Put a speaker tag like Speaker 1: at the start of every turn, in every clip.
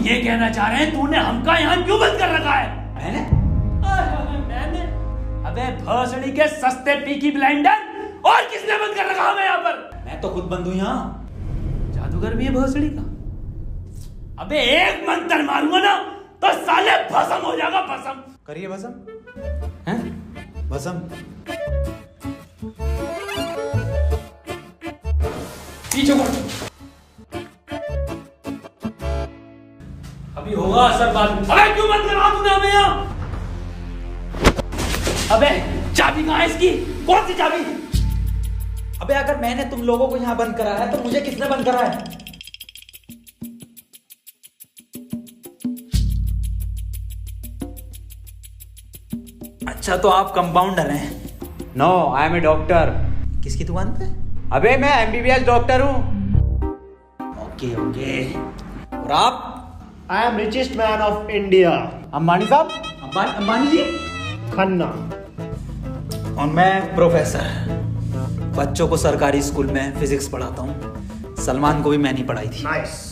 Speaker 1: ये कहना चाह रहे हैं तूने हमका यहाँ क्यों बंद कर रखा है? मैंने? अबे भोसड़ी के सस्ते पीकी ब्लाइंडर, और किसने बंद कर रखा हमें यहाँ पर? मैं तो खुद बंद हूँ यहाँ। जादूगर भी है भोसड़ी का। अबे एक मंत्र मारूंगा ना तो साले भस्म हो जाएगा, भस्म। करिए भस्म। हैं? भस्म। पीछे मुड़। अभी होगा असर बाद में। अबे क्यों बंद करा तूने हमें यहाँ? अबे चाबी कहाँ है इसकी? कौन सी चाबी? अबे अगर मैंने तुम लोगों को यहाँ बंद करा है तो मुझे किसने बंद करा है? अच्छा तो आप कंपाउंडर हैं?
Speaker 2: No, I am a doctor.
Speaker 1: किसकी दुकान पे?
Speaker 2: अबे मैं MBBS डॉक्टर हूँ।
Speaker 1: ओके ओके। और आप?
Speaker 3: I am richest man of India.
Speaker 2: Ambani साहब?
Speaker 1: अंबानी जी?
Speaker 3: खन्ना।
Speaker 1: और मैं प्रोफेसर, बच्चों को सरकारी स्कूल में फिजिक्स पढ़ाता हूँ। सलमान को भी मैंने पढ़ाई थी।
Speaker 3: नाइस।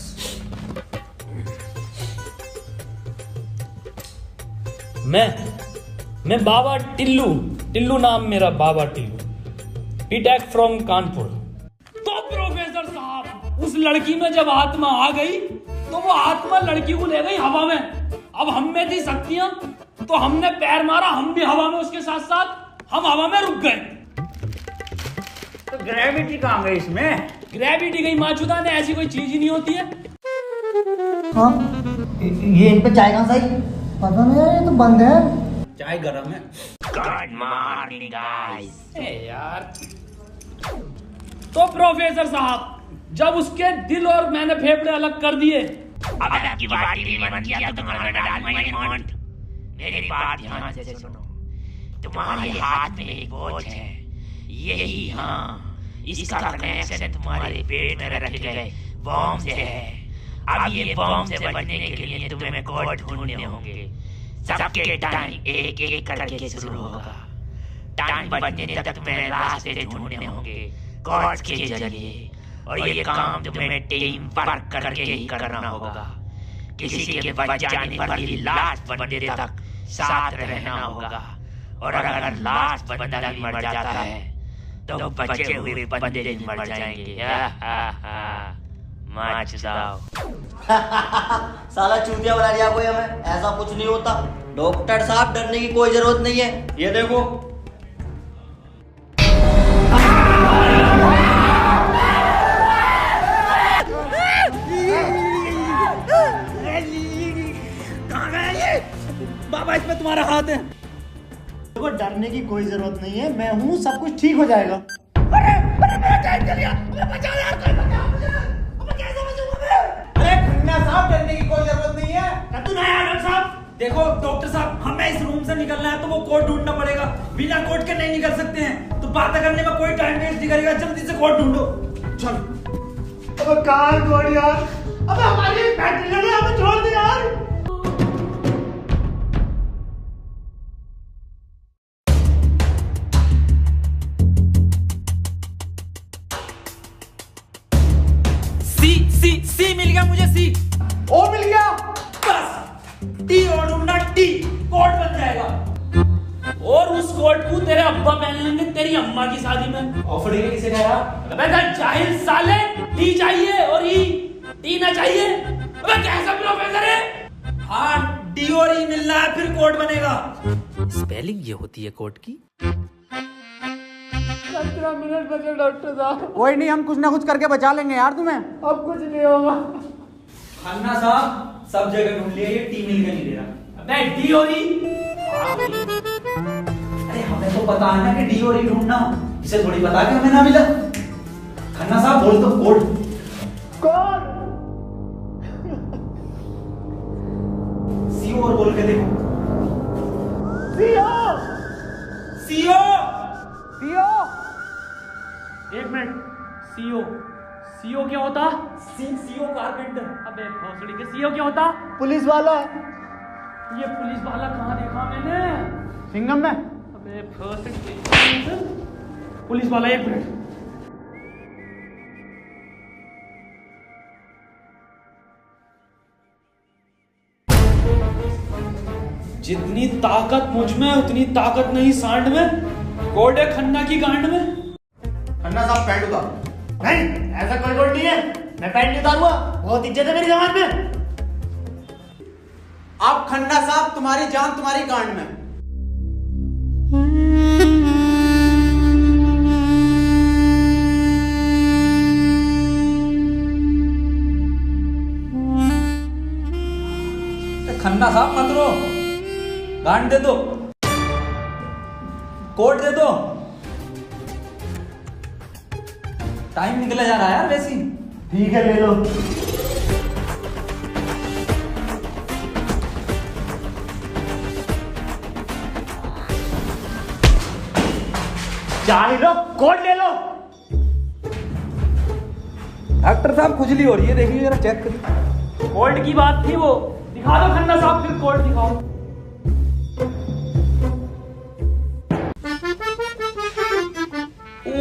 Speaker 4: मैं बाबा टिल्लू नाम मेरा, बाबा टिल्लू, बीटेक फ्रॉम कानपुर। तो प्रोफेसर साहब, उस लड़की में जब आत्मा आ गई तो वो आत्मा लड़की को ले गई हवा में। अब हम में थी शक्तियां तो हमने पैर मारा, हम भी हवा में उसके साथ साथ, हम हवा में रुक गए।
Speaker 2: तो ग्रेविटी कहाँ गई इसमें?
Speaker 4: ग्रेविटी गई माचुदा ने, ऐसी कोई चीज ही नहीं होती है।
Speaker 5: हाँ, ये इन पे चाय कहाँ से आई? पता नहीं यार, ये तो बंद है।
Speaker 1: चाय गरम है।
Speaker 6: Good morning guys.
Speaker 4: यार तो प्रोफेसर साहब, जब उसके दिल और मैंने फेफड़े अलग कर दिए,
Speaker 6: अब आपकी बात नहीं मन किया तो तुम्हारा डाल माय मॉन्ट। मेरी बात ध्यान से सुनो। तुम्हारे हाथ में एक बोझ है, यही हाँ, इसका कनेक्शन तुम्हारे पेट में रखे गए बॉम्ब से है। अब ये बॉम्ब से बचने के लिए तुम्हें कोड ढूंढने होंगे। सबके टाइम एक एक करके शुरू होगा। टाइम बचने तक तुम्हें रास्ते ढूंढने होंगे कोड के जरिए, और ये काम तुम्हें टीम वर्क करके ही करना होगा। किसी के बच जाने पर भी लास्ट बंदे तक साथ रहना होगा, और अगर लास्ट बंदा भी मर जाता है तो बचे हुए बंदे भी मर जाएंगे। माच जाओ।
Speaker 5: साला चूतिया बना दिया कोई हमें, ऐसा कुछ नहीं होता। डॉक्टर साहब डरने की कोई जरूरत नहीं है, ये देखो।
Speaker 1: बाबा इसमें तुम्हारा हाथ है।
Speaker 3: देखो डरने की कोई जरूरत नहीं है, मैं हूँ, सब कुछ ठीक हो जाएगा।
Speaker 1: अरे खन्ना साहब, डरने की कोई जरूरत नहीं है। तू नहीं डॉक्टर साहब। देखो डॉक्टर साहब, हमें इस रूम से निकलना है तो वो कोड ढूंढना पड़ेगा। बिना कोड के नहीं निकल सकते हैं, तो बात करने में कोई टाइम वेस्ट नहीं करेगा। जल्दी से कोड ढूंढो। चल।
Speaker 3: अब कहाँ कोड यार? अब हमारी बैटरी लगे, हमें छोड़ दे यार।
Speaker 1: सी मिल गया मुझे। सी
Speaker 3: ओ मिल गया।
Speaker 1: बस टी और ढूंढना, टी कोड बन जाएगा।
Speaker 4: और उस कोट को तेरे अब्बा पहन लेंगे तेरी अम्मा की शादी में।
Speaker 1: ऑफर देके किसे कह रहा?
Speaker 4: अबे जाहिल साले, टी चाहिए और ई टी ना चाहिए। अबे कैसा प्रोफेसर है?
Speaker 1: हाँ, डी और ई मिलना है फिर कोड बनेगा।
Speaker 7: स्पेलिंग ये होती है कोड की।
Speaker 3: 15 मिनट बचे डॉक्टर साहब।
Speaker 2: कोई नहीं, हम कुछ ना कुछ करके बचा लेंगे यार तुम्हें।
Speaker 3: अब कुछ नहीं होगा।
Speaker 1: खन्ना साहब सब जगह ढूंढ लिया, ये टी मिल के नहीं दे रहा।
Speaker 4: अबे डी और ई।
Speaker 1: अरे हमें तो पता है ना कि डी और ई ढूंढना, इसे थोड़ी पता कि हमें ना मिला। खन्ना साहब बोल तो कोड।
Speaker 3: कौन?
Speaker 1: सीओ और बोल के देखो।
Speaker 3: सीओ।
Speaker 1: सीओ।
Speaker 2: सीओ।
Speaker 4: एक मिनट, सीओ सीओ क्या होता?
Speaker 1: CO carpenter.
Speaker 4: अबे भोसड़ी के सीओ क्या होता?
Speaker 3: पुलिस वाला।
Speaker 4: ये पुलिस वाला कहाँ देखा मैंने?
Speaker 2: सिंघम में।
Speaker 4: अबे भोसड़ी के पुलिस वाला, एक मिनट। जितनी ताकत मुझ में उतनी ताकत नहीं सांड में। कोड है खन्ना की गांड में।
Speaker 3: खन्ना साहब पैंट उतारो। नहीं, ऐसा कोई कोड नहीं है, मैं पैंट नहीं उतारूंगा, बहुत इज्जत है मेरी जमात में।
Speaker 2: अब खन्ना साहब तुम्हारी जान तुम्हारी गांड में।
Speaker 1: खन्ना साहब मत रो, गांड दे दो, कोट दे दो। टाइम निकला जा रहा है यार वैसे ही।
Speaker 3: ठीक है, ले लो। चाहे लो, कोड ले लो।
Speaker 1: डॉक्टर साहब खुजली हो रही है, देखिए जरा चेक करिए।
Speaker 4: कोड की बात थी वो, दिखा दो खन्ना साहब, फिर कोड दिखाओ।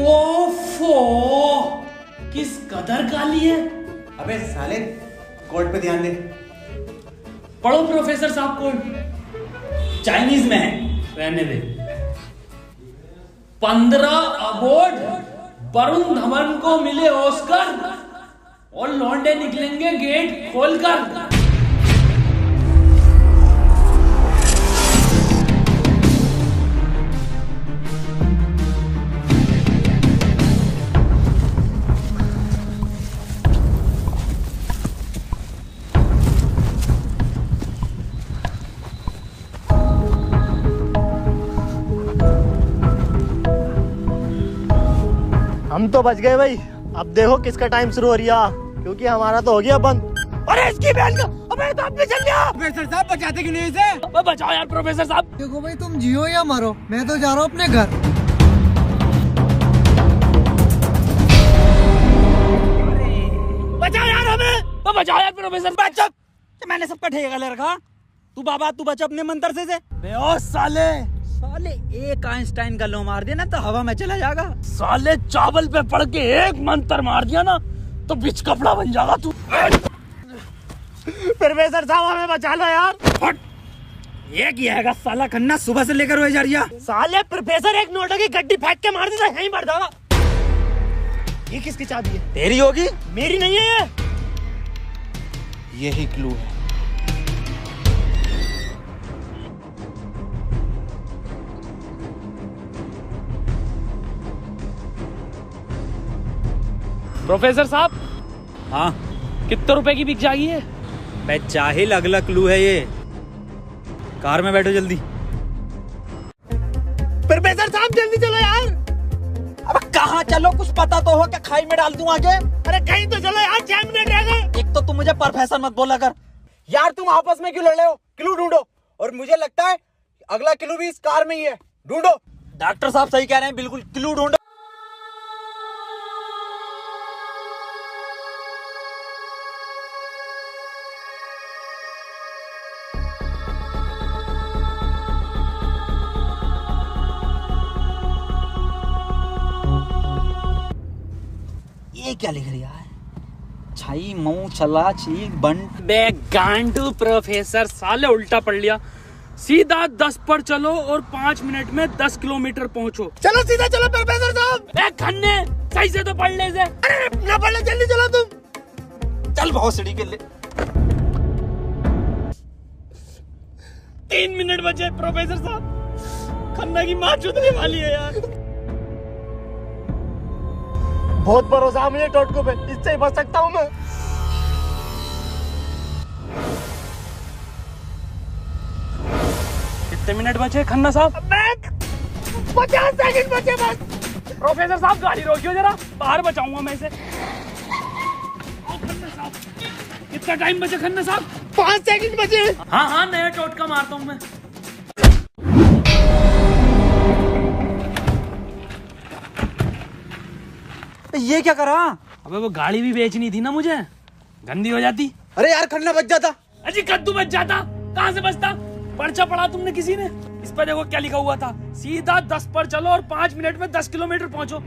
Speaker 4: ओफो, किस कदर काली है।
Speaker 2: अबे साले, कोड पे ध्यान दे।
Speaker 4: पढ़ो प्रोफेसर साहब कोड।
Speaker 1: चाइनीज में है,
Speaker 4: रहने दे। 15 अवार्ड वरुण धवन को मिले ऑस्कर और लौंडे निकलेंगे गेट खोलकर।
Speaker 3: हम तो बच गए भाई। अब देखो किसका टाइम शुरू हो रहा, क्योंकि हमारा तो हो गया बंद। अरे इसकी बहन का, अबे तो अपने चल गया।
Speaker 2: प्रोफेसर साहब बचाते क्यों नहीं इसे?
Speaker 4: बचाओ यार प्रोफेसर साहब।
Speaker 8: देखो भाई, तुम जियो या मरो, मैं तो जा रहा हूँ अपने घर।
Speaker 4: बचाओ यार हमें, बचाओ यार प्रोफेसर।
Speaker 2: बच्चा, मैंने सबका ठेका ले रखा। तू बाबा तू बच अपने मंत्र से।
Speaker 4: ओ साले,
Speaker 2: साले एक आइंस्टाइन का लो मार दिया ना तो हवा में चला जाएगा।
Speaker 4: साले चावल पे पड़ के एक मंत्र मार दिया ना तो बिच कपड़ा बन जाएगा तू।
Speaker 3: प्रोफेसर साहब हमें बचा लो यार।
Speaker 2: ये किया है साला खन्ना, सुबह से लेकर वही जा रही है।
Speaker 3: साले प्रोफेसर एक नोटों की गड्डी फेंक के मार देता, यहीं बढ़ जाएगा। ये किसकी चाबी है?
Speaker 2: तेरी होगी,
Speaker 3: मेरी नहीं है ये।
Speaker 2: यही क्लू है।
Speaker 4: प्रोफेसर साहब,
Speaker 2: हाँ
Speaker 4: कितने रुपए की बिक जाएगी है?
Speaker 2: मैं चाहिल, अगला क्लू है ये। कार में बैठो जल्दी।
Speaker 3: प्रोफेसर साहब जल्दी चलो यार।
Speaker 2: अब कहाँ चलो, कुछ पता तो हो, क्या खाई में डाल दूं आगे?
Speaker 3: अरे कहीं तो चलो यार, 6 मिनट रह गए।
Speaker 2: एक तो तुम मुझे प्रोफेसर मत बोला कर यार। तुम आपस में क्यों लड़ रहे हो? क्लू ढूंढो। और मुझे लगता है अगला क्लू भी इस कार में ही है, ढूंढो। डॉक्टर साहब सही कह रहे हैं, बिल्कुल क्लू ढूंढो। ये क्या लिख रही है? छाई मऊ चला चीक बंट।
Speaker 4: बे गांडू प्रोफेसर, साले उल्टा पढ़ लिया। सीधा 10 पर चलो और 5 मिनट में 10 किलोमीटर पहुंचो।
Speaker 3: चलो सीधा चलो प्रोफेसर साहब।
Speaker 4: ए खन्ने, सही से तो पढ़ ले से।
Speaker 3: अरे ना पढ़ ले, जल्दी चलो तुम।
Speaker 2: चल भोसड़ी के ले।
Speaker 4: 3 मिनट बचे प्रोफेसर साहब। खन्ना की माँ चुदने वाली है यार।
Speaker 3: बहुत भरोसा है मुझे टोटको पे, इससे ही बच सकता हूँ मैं।
Speaker 4: कितने मिनट बचे खन्ना साहब?
Speaker 3: 50 सेकंड बचे बस।
Speaker 4: प्रोफेसर साहब गाड़ी रोकियो जरा, बाहर बचाऊंगा मैं इसे। कितना टाइम बचा खन्ना साहब?
Speaker 3: 5 सेकंड बचे।
Speaker 4: हाँ हाँ, नया टोटका मारता हूँ मैं।
Speaker 2: ये क्या करा?
Speaker 4: अबे वो गाड़ी भी बेचनी थी ना मुझे, गंदी हो जाती।
Speaker 2: अरे यार खन्ना बच जाता।
Speaker 4: अजी कद्दू बच जाता, कहाँ से बचता? पर्चा पढ़ा तुमने किसी ने? इस पर देखो क्या लिखा हुआ था, सीधा 10 पर चलो और 5 मिनट में 10 किलोमीटर पहुंचो।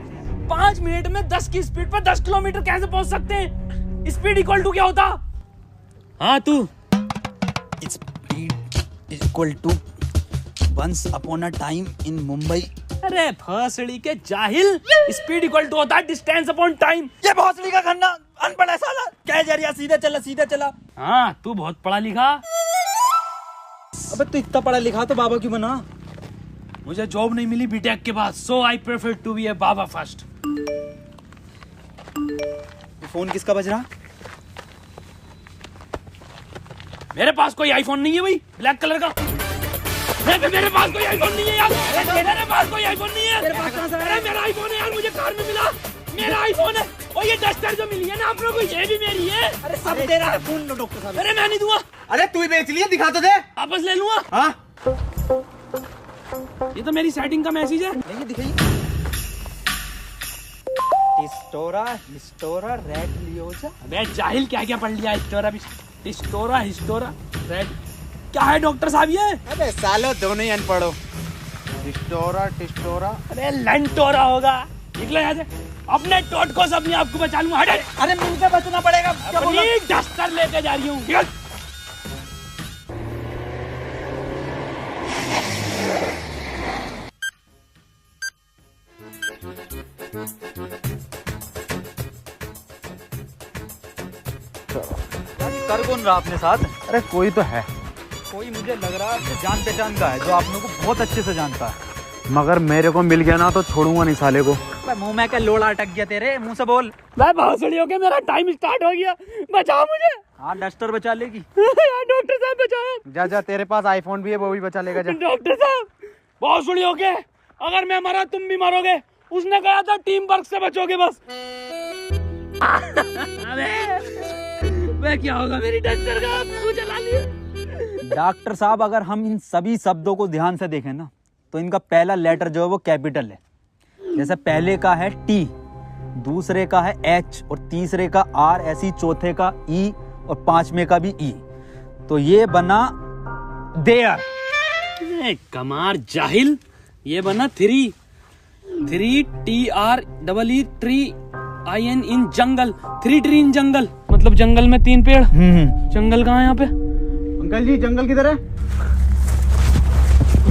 Speaker 4: 5 मिनट में 10 की स्पीड पर 10 किलोमीटर कैसे पहुंच सकते हैं? स्पीड इक्वल टू क्या होता? हाँ तू
Speaker 2: speed equal to once upon a time in Mumbai.
Speaker 1: अरे भोसड़ी के जाहिल, स्पीड इक्वल टू होता है डिस्टेंस अपॉन टाइम।
Speaker 2: ये भोसड़ी का खन्ना अनपढ़ है साला। क्या जरिया, सीधे चला सीधे चला।
Speaker 1: हाँ तू बहुत पढ़ा लिखा।
Speaker 2: अबे तू इतना पढ़ा लिखा तो बाबा क्यों बना?
Speaker 1: मुझे जॉब नहीं मिली बीटेक के बाद, so I prefer to be a बाबा फर्स्ट।
Speaker 2: फोन किसका बज रहा?
Speaker 1: मेरे पास कोई आईफोन नहीं है भाई, ब्लैक कलर का। मेरे पास कोई आईफोन नहीं है यार। मेरे पास कोई आईफोन नहीं है। अरे मेरा आईफोन है यार, मुझे कार में मिला। मेरा आईफोन है। और ये डस्टर जो मिली है ना आप लोगों को, ये भी मेरी है।
Speaker 2: अरे सब तेरा है। फोन लो डॉक्टर साहब।
Speaker 1: अरे मैं नहीं दूंगा।
Speaker 2: अरे तू ही बेच लिया, दिखा तो दे।
Speaker 1: वापस ले लूंगा।
Speaker 2: हाँ
Speaker 1: ये तो मेरी सेटिंग का मैसेज है।
Speaker 2: नहीं दिखाइए। टिस्टोरा हिस्टोरा रेड लियोजा।
Speaker 1: अबे जाहिल क्या क्या पढ़ लिया? हिस्टोरा रेड क्या है डॉक्टर साहब ये?
Speaker 2: अबे सालो दोनों ही अनपढ़ हो। टिस्टोरा।
Speaker 1: अरे लंटोरा होगा। निकलो यहाँ से। अपने टोटको से अपने आप को बचा लूंगा। हट।
Speaker 2: अरे मिलकर बचना पड़ेगा। क्या बोल रहा है?
Speaker 1: अपनी डस्टर लेके जा रही हूँ।
Speaker 2: कर कौन रहा अपने साथ? अरे कोई तो है। कोई मुझे लग रहा है जान पहचान का है, जो आप लोगों को बहुत अच्छे से जानता है।
Speaker 3: मगर मेरे को मिल गया ना तो छोड़ूंगा नहीं साले को।
Speaker 2: मुंह में क्या लोड़ा अटक गया तेरे? मुंह से बोल।
Speaker 1: मैं भोसड़ी हो गया, मेरा टाइम स्टार्ट हो गया। बचाओ मुझे।
Speaker 2: हाँ डस्टर बचा लेगी।
Speaker 1: डॉक्टर साहब बचाओ।
Speaker 3: जा जा, तेरे पास आईफोन भी है, वो भी बचा लेगा। जा
Speaker 1: डॉक्टर साहब भोसड़ी हो गए, अगर मैं मरा तुम भी मरोगे। उसने कहा था टीम वर्क से बचोगे बस। अरे मैं क्या होगा मेरी डस्टर का? तू चला लिया।
Speaker 2: डॉक्टर साहब अगर हम इन सभी शब्दों को ध्यान से देखें ना, तो इनका पहला लेटर जो है वो कैपिटल है। जैसे पहले का है टी, दूसरे का है एच और तीसरे का आर, ऐसी चौथे का ई और पांचवें का भी ई। तो ये बना देयर।
Speaker 1: कमार जाहिल, ये बना थ्री TREE ट्री IN इन जंगल। 3 ट्री इन जंगल, मतलब जंगल में 3 पेड़। जंगल कहाँ है यहाँ पे?
Speaker 3: अंकल जी जंगल किधर है?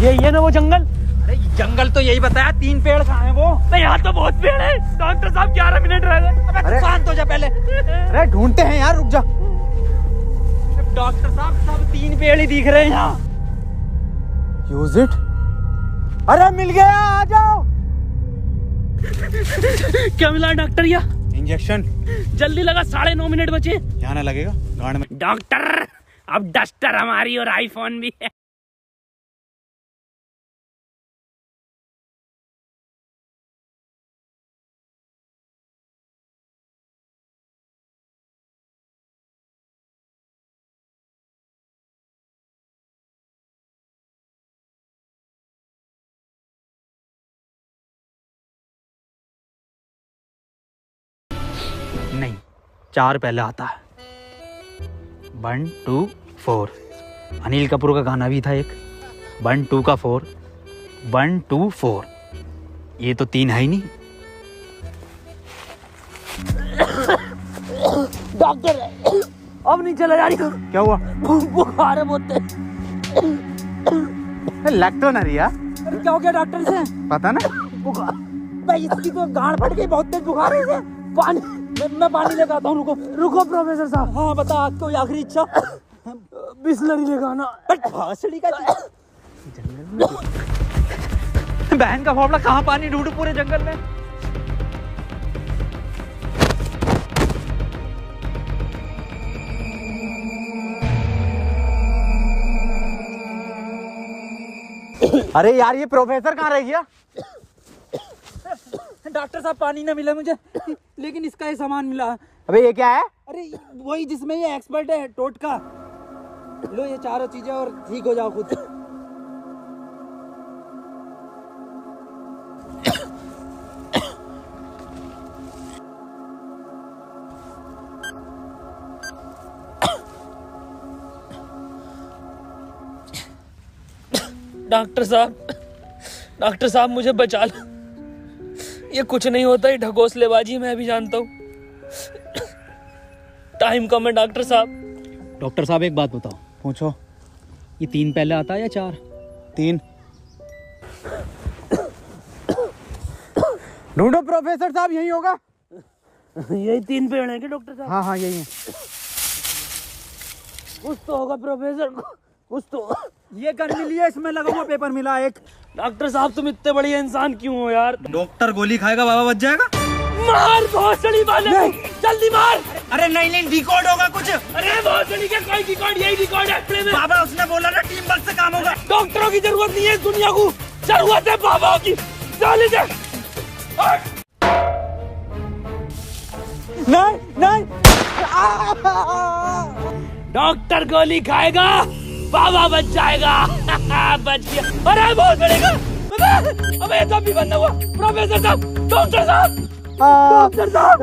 Speaker 1: ये ना वो जंगल।
Speaker 2: अरे जंगल तो यही बताया, 3 पेड़ कहाँ हैं वो?
Speaker 1: तो यहाँ तो बहुत पेड़ है। डॉक्टर साहब 11 मिनट रह गए।
Speaker 2: अरे शांत हो जा पहले।
Speaker 3: अरे ढूंढते हैं यार, रुक जा।
Speaker 2: डॉक्टर साहब सब 3 पेड़ ही दिख रहे हैं यहाँ।
Speaker 3: Use it. अरे मिल गया, आ जाओ।
Speaker 1: क्या मिला डॉक्टर? या
Speaker 3: इंजेक्शन
Speaker 1: जल्दी लगा, 9.5 मिनट बचे।
Speaker 3: यहाँ ना लगेगा गांड में।
Speaker 1: डॉक्टर अब डस्टर हमारी और आईफोन भी है।
Speaker 2: नहीं, 4 पहले आता है। 1 2 4। अनिल कपूर का गाना भी था एक। 1 2 का 4, 1 2 4। ये तो 3 है ही नहीं।
Speaker 1: डॉक्टर अब नहीं चला जा रही।
Speaker 3: क्या हुआ?
Speaker 1: बुखार है बहुत।
Speaker 3: लग तो ना रही यार।
Speaker 1: अरे क्या हो गया डॉक्टर से?
Speaker 3: पता ना।
Speaker 1: बुखार भाई, इसकी तो गांड फट गई, बहुत तेज बुखार है इसे। पानी मैं पानी लेकर आता हूँ। रुको प्रोफेसर साहब।
Speaker 2: हाँ बता, आज कोई आखिरी इच्छा?
Speaker 1: बिस्लरी लेकर आना।
Speaker 2: भोसड़ी का बहन का फावड़ा, कहाँ पानी ढूंढूं पूरे जंगल में?
Speaker 3: अरे यार ये प्रोफेसर कहाँ रह गया?
Speaker 2: डॉक्टर साहब पानी ना मिला मुझे, लेकिन इसका ये सामान मिला।
Speaker 3: अबे ये क्या है?
Speaker 2: अरे वही जिसमें ये एक्सपर्ट है, टोटका। लो ये चारों चीजें और ठीक हो जाओ खुद।
Speaker 1: डॉक्टर साहब मुझे बचा लो। ये कुछ नहीं होता, ये ढकोसलेबाजी मैं भी जानता हूँ। टाइम कम है डॉक्टर साहब।
Speaker 2: डॉक्टर साहब एक बात बताओ।
Speaker 3: पूछो।
Speaker 2: ये 3 पहले आता है या 4?
Speaker 3: 3।
Speaker 2: ढूंढो प्रोफेसर साहब, यही होगा।
Speaker 1: यही 3 पेड़ हैं कि डॉक्टर साहब?
Speaker 2: हाँ हाँ यही है।
Speaker 1: कुछ तो होगा प्रोफेसर, कुछ तो।
Speaker 2: ये गन मिली है, इसमें लगा हुआ पेपर मिला एक।
Speaker 1: डॉक्टर साहब तुम इतने बड़े इंसान क्यों हो यार?
Speaker 2: डॉक्टर गोली खाएगा, बाबा बच जाएगा।
Speaker 1: मार भोसड़ी वाले को, जल्दी मार।
Speaker 2: अरे नहीं रिकॉर्ड होगा कुछ।
Speaker 1: अरे भोसड़ी का कोई रिकॉर्ड, यही रिकॉर्ड है प्ले में।
Speaker 2: बाबा उसने बोला ना टीम वर्क से काम होगा।
Speaker 1: डॉक्टरों की जरूरत नहीं है इस दुनिया को, जरूरत है बाबा की। चले
Speaker 2: नहीं
Speaker 1: डॉक्टर गोली खाएगा, बाबा बच जाएगा। बच गया। अरे बहुत बड़ेगा। अबे तो भी बंद हुआ। प्रोफेसर साहब, डॉक्टर साहब, डॉक्टर साहब,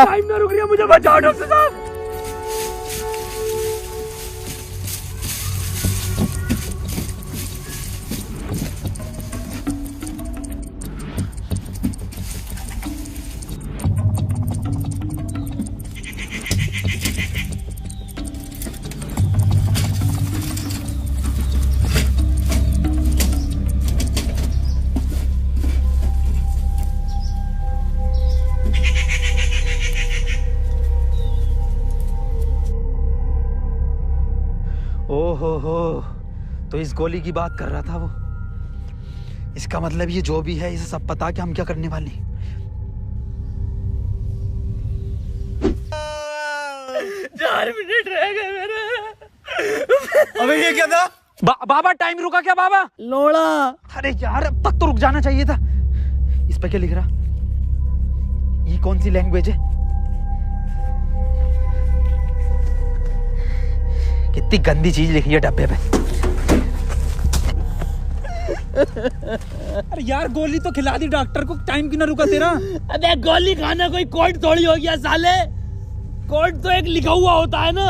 Speaker 1: टाइम ना रुक रही है, मुझे बचाओ डॉक्टर साहब।
Speaker 2: ओहो, तो इस गोली की बात कर रहा था वो। इसका मतलब ये जो भी है, इसे सब पता कि हम क्या करने वाले हैं।
Speaker 1: 4 मिनट रह गए मेरे।
Speaker 2: अबे ये क्या था? बाबा टाइम रुका क्या बाबा?
Speaker 1: लोड़ा।
Speaker 2: अरे यार अब तक तो रुक जाना चाहिए था। इस पे क्या लिख रहा? ये कौन सी लैंग्वेज है? कितनी गंदी चीज लिखी है डब्बे पे। अरे यार गोली तो खिला दी डॉक्टर को, टाइम क्यों ना रुका तेरा?
Speaker 1: अबे गोली खाना कोई कोड थोड़ी हो गया साले। कोड तो एक लिखा हुआ होता है ना।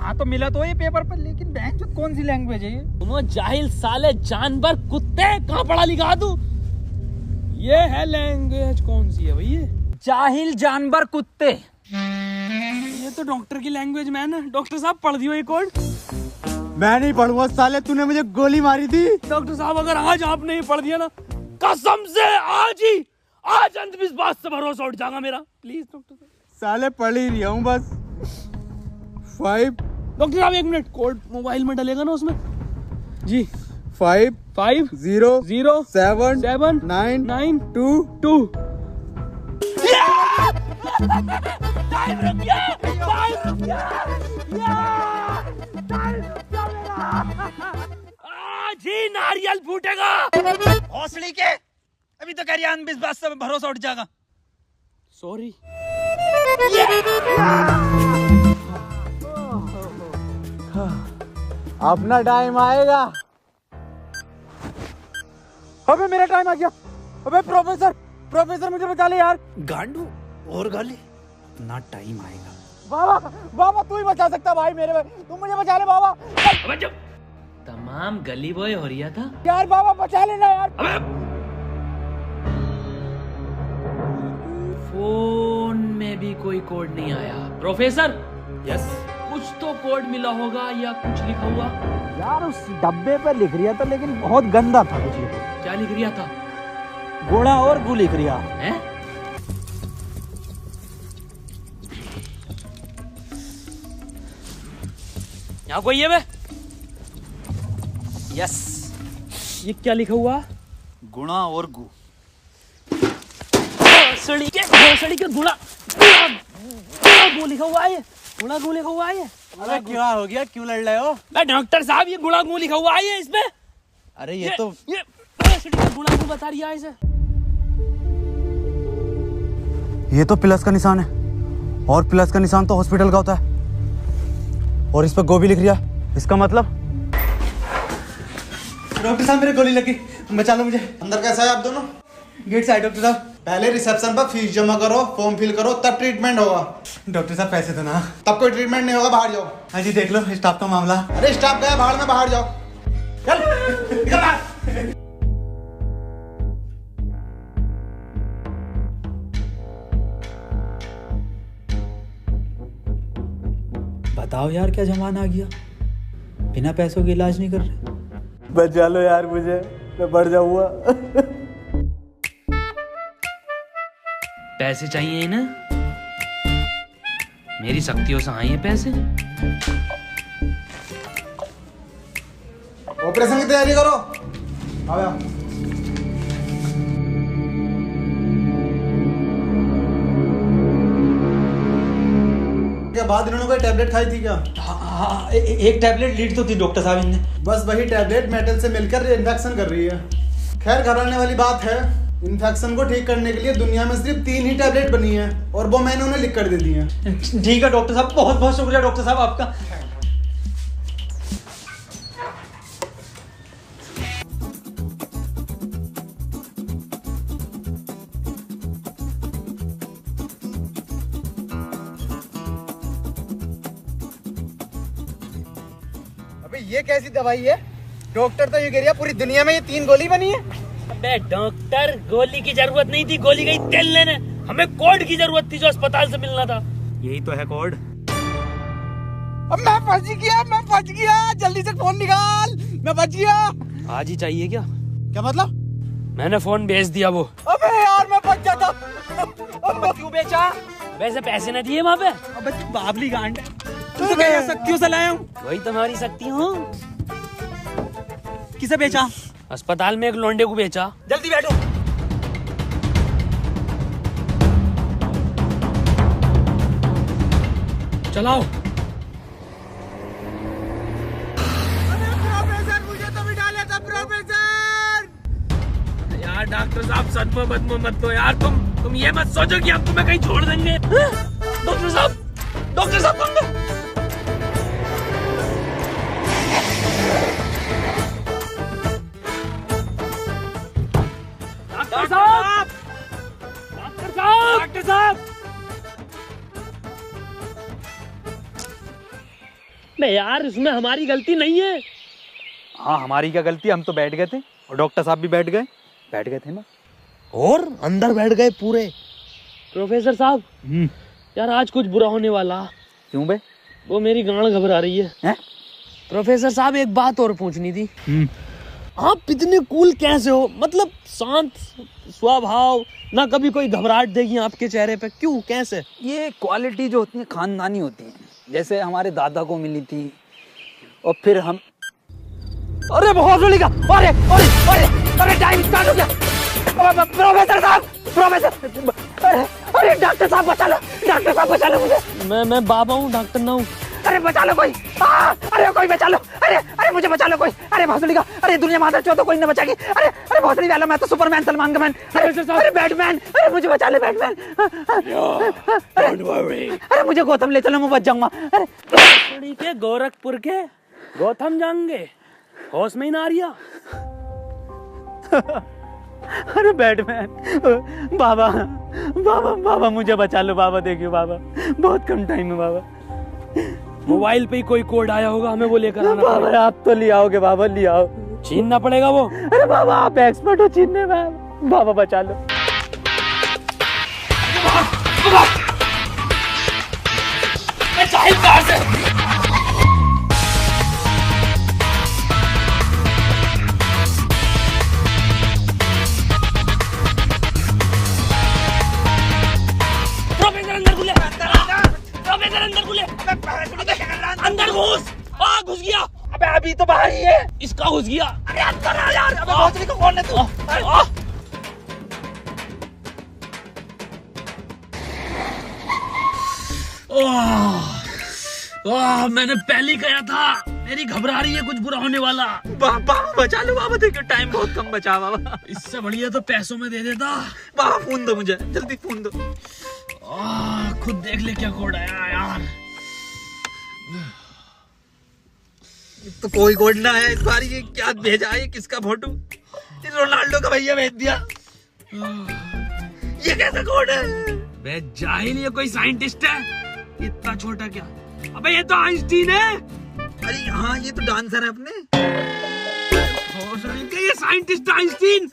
Speaker 2: हाँ तो मिला तो ये पेपर पर, लेकिन बैंक में कौन सी लैंग्वेज है ये?
Speaker 1: तुम जाहिल साले, जानवर कुत्ते, कहाँ पढ़ा लिखा तू? ये है लैंग्वेज, कौन सी है भाई ये?
Speaker 2: जाहिल जानवर कुत्ते।
Speaker 1: ये तो डॉक्टर की लैंग्वेज में है ना। डॉक्टर साहब पढ़ दियो ये कोड।
Speaker 3: मैं नहीं पढ़ूंगा साले, तूने मुझे गोली मारी थी।
Speaker 1: डॉक्टर साहब अगर आज आपने ही पढ़ दिया ना, कसम से आज अंधविश्वास से भरोसा उठ जाएगा मेरा। प्लीज डॉक्टर साहब।
Speaker 3: साले पढ़ ही रहा हूँ बस। 5
Speaker 1: डॉक्टर साहब 1 मिनट, कोड मोबाइल में डलेगा ना उसमें जी।
Speaker 3: 5
Speaker 1: 5
Speaker 3: 0
Speaker 1: 0
Speaker 3: 7
Speaker 1: 7
Speaker 3: 9
Speaker 1: 9
Speaker 3: 2
Speaker 1: 2। टाइम रुक गया, टाइम रुक गया, टाइम रुक गया मेरा। आज ही नारियल फूटेगा।
Speaker 2: हौसली के अभी तो कह रही अंधविश्वास से भरोसा उठ जाएगा।
Speaker 1: सॉरी।
Speaker 3: अपना टाइम आएगा।
Speaker 2: अबे मेरा टाइम आ गया। अबे प्रोफेसर मुझे बचा ले यार।
Speaker 7: गांडू और गाली, ना टाइम आएगा।
Speaker 3: बाबा तू ही बचा सकता भाई मेरे, तुम मुझे बचा ले बाबा।
Speaker 1: अबे जब तमाम गली बॉय हो रहा था
Speaker 3: यार बाबा बचा लेना यार।
Speaker 1: फोन में भी कोई कोड नहीं आया। प्रोफेसर, यस, कुछ तो कोड मिला होगा या कुछ लिखा हुआ।
Speaker 2: यार उस डब्बे पे लिख रिया था, लेकिन बहुत गंदा था कुछ लिखा।
Speaker 1: क्या लिख रिया था?
Speaker 2: गोड़ा और गु लिख रिया
Speaker 1: है। यहाँ कोई है बे?
Speaker 2: यस,
Speaker 1: ये क्या लिखा हुआ?
Speaker 2: गुणा और गु।
Speaker 1: भोसड़ी के गुणा गु लिखा हुआ है। गुणा गु लिखा हुआ है।
Speaker 3: अरे क्या हो गया, क्यों लड़ रहे हो?
Speaker 1: डॉक्टर साहब ये गुणा गु लिखा हुआ है इसमें।
Speaker 3: अरे ये तो
Speaker 1: भोसड़ी का गुणा गु बता रही है इसे।
Speaker 3: ये तो प्लस का निशान है, और प्लस का निशान तो हॉस्पिटल का होता है, और इस पर गोभी लिख रिया। इसका मतलब
Speaker 9: डॉक्टर साहब मेरे गोली लगी, बचा लो मुझे। अंदर कैसा है आप दोनों? गेट से आए डॉक्टर साहब। पहले रिसेप्शन पर फीस जमा करो, फॉर्म फिल करो, तब ट्रीटमेंट होगा। डॉक्टर साहब पैसे तो ना, तब कोई ट्रीटमेंट नहीं होगा, बाहर जाओ। हाँ जी देख लो स्टाफ का मामला। अरे स्टाफ गया बाहर में, बाहर जाओ। चल निकल बाहर।
Speaker 2: बताओ यार क्या जमाना आ गया, बिना पैसों के इलाज नहीं कर रहे।
Speaker 3: बचा लो यार मुझे। मैं बढ़ जाऊंगा।
Speaker 4: पैसे चाहिए ना? मेरी शक्तियों से आए हैं पैसे।
Speaker 9: ऑपरेशन की तैयारी करो। आओ क्या बाद इन्होंने कोई टैबलेट खाई थी क्या?
Speaker 2: हाँ, एक टैबलेट लीड तो थी डॉक्टर साहब इनने।
Speaker 9: बस वही टैबलेट मेटल से मिलकर इन्फेक्शन कर रही है। खैर घबराने वाली बात है, इन्फेक्शन को ठीक करने के लिए दुनिया में सिर्फ 3 ही टैबलेट बनी है और वो मैंने उन्हें लिख कर दे दी है।
Speaker 2: ठीक है डॉक्टर साहब, बहुत बहुत शुक्रिया डॉक्टर साहब आपका।
Speaker 3: अबे ये कैसी दवाई है? डॉक्टर तो ये कह रहा पूरी दुनिया में ये 3 गोली बनी है।
Speaker 4: अबे डॉक्टर, गोली की जरूरत नहीं थी, गोली गई तेल लेने। हमें कोड की जरूरत थी जो अस्पताल से मिलना था।
Speaker 2: यही तो है कोड।
Speaker 3: अब मैं फंस गया, जल्दी से फोन निकाल, मैं बच गया।
Speaker 4: आज ही चाहिए क्या?
Speaker 3: क्या मतलब?
Speaker 4: मैंने फोन भेज दिया वो।
Speaker 3: अबे यार मैं बच जाता।
Speaker 4: अब क्यों बेचा? वैसे पैसे न दिए वहाँ पे।
Speaker 2: अबे बाबली गांड, तू तो कह शक्तियों से लाया हूँ।
Speaker 4: वही तुम्हारी शक्ति हूँ।
Speaker 2: किसे बेचा?
Speaker 4: अस्पताल में एक लोंडे को बेचा।
Speaker 2: जल्दी बैठो।
Speaker 4: चलाओ।
Speaker 3: प्रोफेसर मुझे तो बिठा लेता प्रोफेसर।
Speaker 4: यार डॉक्टर साहब सदमा बदमा मत दो यार। तुम ये मत सोचो कि हम तुम्हें कहीं छोड़ देंगे। डॉक्टर साहब
Speaker 2: डॉक्टर साहब
Speaker 4: डॉक्टर साहब नहीं यार, इसमें हमारी गलती नहीं है।
Speaker 2: हाँ हमारी क्या गलती, हम तो बैठ गए थे और डॉक्टर साहब भी बैठ गए थे ना,
Speaker 3: और अंदर बैठ गए पूरे।
Speaker 4: प्रोफेसर साहब यार आज कुछ बुरा होने वाला।
Speaker 2: क्यों बे?
Speaker 4: वो मेरी गांड घबरा रही है। प्रोफेसर साहब एक बात और पूछनी थी। आप इतने कूल कैसे हो? मतलब शांत स्वभाव, ना कभी कोई घबराहट देगी आपके चेहरे पे, क्यों कैसे?
Speaker 2: ये क्वालिटी जो होती है खानदानी होती है, जैसे हमारे दादा को मिली थी और फिर हम। अरे बहुत जल्दी का, अरे टाइम स्टार्ट हो गया। प्रोफेसर साहब, अरे डॉक्टर साहब बचा लो मुझे।
Speaker 4: मैं बाबा हूँ, डॉक्टर ना हूँ।
Speaker 2: अरे बचा लो कोई, अरे कोई बचा लो, अरे मुझे बचा लो कोई। अरे भोसड़ी का, अरे दुनिया माता चो तो कोई न बचाएगी। अरे भोसड़ी वाला, मैं तो सुपरमैन, सलमान का मैन, अरे बैटमैन, अरे मुझे बचा ले बैटमैन। अरे मुझे गौतम ले चलो, मैं बच जाऊंगा।
Speaker 4: अरे के गोरखपुर के गौतम जाएंगे, होश में ही ना आ रिया।
Speaker 2: अरे बैटमैन, बाबा मुझे बचा लो बाबा, देखियो बाबा बहुत कम टाइम है बाबा।
Speaker 4: मोबाइल पे ही कोई कोड आया होगा, हमें वो लेकर आना
Speaker 2: बाबा। आप तो ले आओगे बाबा, ले आओ।
Speaker 4: छीनना पड़ेगा वो।
Speaker 2: अरे बाबा आप एक्सपर्ट हो छीनने में, बाबा बचा लो।
Speaker 4: अंदर घुस। घुस गया।
Speaker 2: अबे अभी तो बाहर ही है।
Speaker 4: इसका घुस गया।
Speaker 2: अरे अंदर आ यार। अबे भोसड़ी को कौन है तू?
Speaker 4: मैंने पहले ही कहा था, मेरी घबरा रही है, कुछ बुरा होने वाला।
Speaker 2: बाबा बचा लो बाबा, देखो टाइम बहुत कम बचा बाबा।
Speaker 4: इससे बढ़िया तो पैसों में दे देता।
Speaker 2: बाबा फोन दो मुझे, जल्दी फोन दो।
Speaker 4: खुद देख ले क्या कोड आया यार।
Speaker 2: तो कोई कोड ना है इस बार। ये क्या भेजा है, किसका फोटो? रोनाल्डो का भैया भेज दिया। ये कैसा कोड है?
Speaker 4: बे जाहिल, ये कोई साइंटिस्ट है? इतना छोटा क्या? अबे ये तो आइंस्टीन है।
Speaker 2: अरे हाँ ये तो डांसर है अपने।
Speaker 4: ये साइंटिस्ट आइंस्टीन,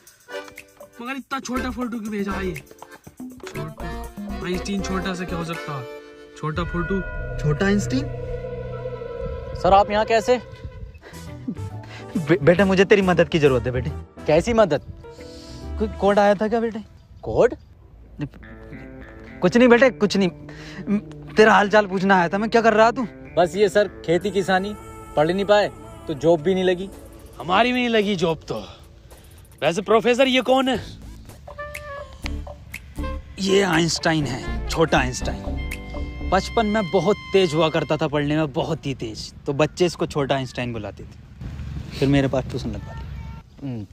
Speaker 4: मगर इतना छोटा फोटो क्यों भेजा है? ये आइंस्टीन छोटा से क्या हो सकता? छोटा फोटो,
Speaker 2: छोटा आइंस्टीन।
Speaker 5: सर आप यहाँ कैसे?
Speaker 2: बेटा मुझे तेरी मदद की जरूरत है बेटे। कैसी मदद? कोई कोड आया था क्या बेटे? कोड? कुछ नहीं बेटे, कुछ नहीं। तेरा हाल चाल पूछना आया था मैं। क्या कर रहा तू?
Speaker 10: बस ये सर, खेती किसानी। पढ़ नहीं पाए तो जॉब भी नहीं लगी।
Speaker 4: हमारी भी नहीं लगी जॉब तो। वैसे प्रोफेसर ये कौन है?
Speaker 2: ये आइंस्टाइन है, छोटा आइंस्टाइन। बचपन में बहुत तेज हुआ करता था पढ़ने में, बहुत ही तेज। तो बच्चे इसको छोटा आइंस्टाइन बुलाते थे। फिर मेरे पास ट्यूशन लगवा दी।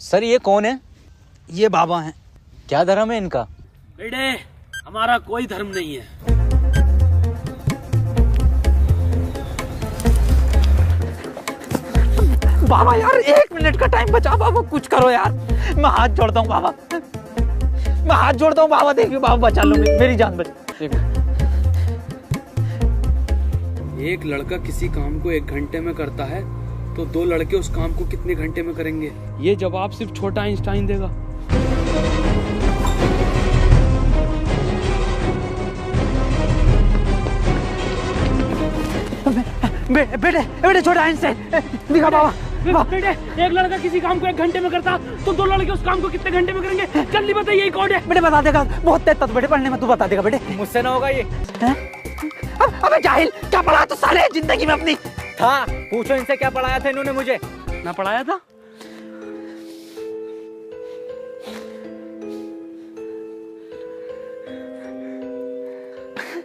Speaker 10: सर ये कौन है?
Speaker 2: ये बाबा हैं।
Speaker 10: क्या धर्म है इनका?
Speaker 4: बेटे हमारा कोई धर्म नहीं है।
Speaker 2: बाबा यार 1 मिनट का टाइम बचा बाबा, कुछ करो यार। मैं हाथ जोड़ता हूँ बाबा, मैं हाथ जोड़ता हूँ बाबा। देखिए बाबा, बचा लो मेरी जान बचा।
Speaker 4: एक लड़का किसी काम को 1 घंटे में करता है तो 2 लड़के उस काम को कितने घंटे में करेंगे? ये जवाब सिर्फ छोटा आइंस्टाइन देगा।
Speaker 2: बेटे बेटे छोटा आइंस्टाइन दिखा बाबा।
Speaker 4: बेटे एक लड़का किसी काम को 1 घंटे में करता तो 2 लड़के उस काम को कितने घंटे में करेंगे? जल्दी बताइए, यही कोड है।
Speaker 2: बेटे बता देगा, बहुत तेज था बेटे पढ़ने में, तू बता देगा बेटे।
Speaker 10: मुझसे ना होगा ये।
Speaker 2: अबे जाहिल, क्या पढ़ा तो साले जिंदगी में अपनी?
Speaker 10: था, पूछो इनसे क्या पढ़ाया था इन्होंने मुझे।
Speaker 4: ना पढ़ाया था?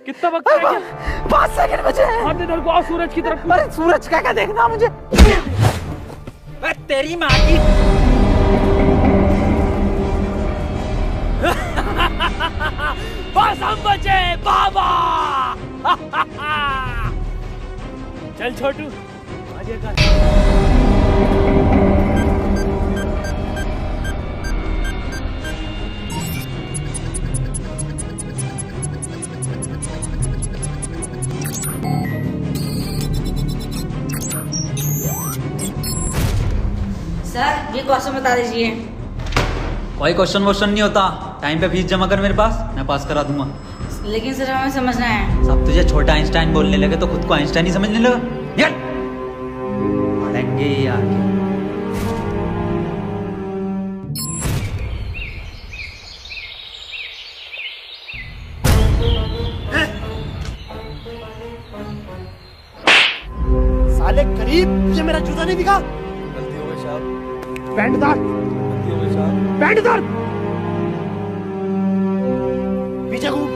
Speaker 4: कितना वक्त रह गया?
Speaker 2: 5 सेकंड बचे हैं।
Speaker 4: हाथ इधर को आओ, सूरज की तरफ।
Speaker 2: अरे सूरज क्या देखना मुझे? तेरी माँ की।
Speaker 4: बस हम बचे बाबा। चल छोटू आगे कर।
Speaker 11: सर ये क्वेश्चन बता दीजिए।
Speaker 2: कोई क्वेश्चन वोश्चन नहीं होता। टाइम पे फीस जमा कर मेरे पास, मैं पास करा दूंगा।
Speaker 11: लेकिन सर हमें समझना है।
Speaker 2: सब तुझे छोटा आइंस्टाइन बोलने लगे तो खुद को आइंस्टाइन ही समझने लगा। यार पढ़ेंगे यार।
Speaker 3: साले गरीब, ये मेरा जूता नहीं दिखा।
Speaker 10: गलती हो गई साहब।
Speaker 3: पैंट उतार,
Speaker 10: गलती हो गई साहब।
Speaker 3: पैंट उतार, पीछे घूम।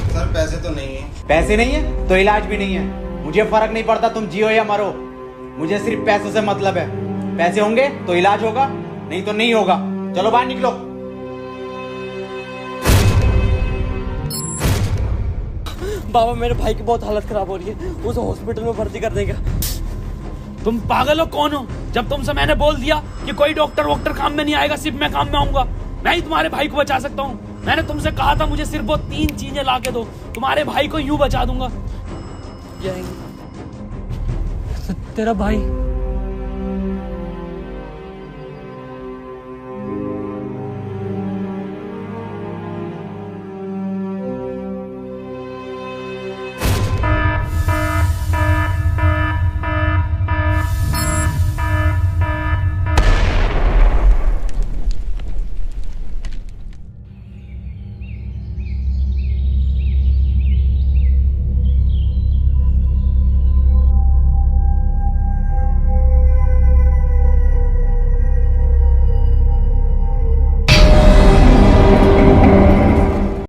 Speaker 9: सर पैसे तो नहीं है।
Speaker 10: पैसे नहीं है तो इलाज भी नहीं है। मुझे फर्क नहीं पड़ता तुम जियो या मरो, मुझे सिर्फ पैसों से मतलब है। पैसे होंगे तो इलाज होगा, नहीं तो नहीं होगा। चलो बाहर निकलो।
Speaker 4: बाबा मेरे भाई की बहुत हालत खराब हो रही है, उसे हॉस्पिटल में भर्ती कर देगा। तुम पागल हो कौन हो? जब तुमसे मैंने बोल दिया कि कोई डॉक्टर वॉक्टर काम में नहीं आएगा, सिर्फ मैं काम में आऊंगा। मैं ही तुम्हारे भाई को बचा सकता हूँ। मैंने तुमसे कहा था मुझे सिर्फ वो 3 चीजें ला के दो, तुम्हारे भाई को यूं बचा दूंगा। तेरा भाई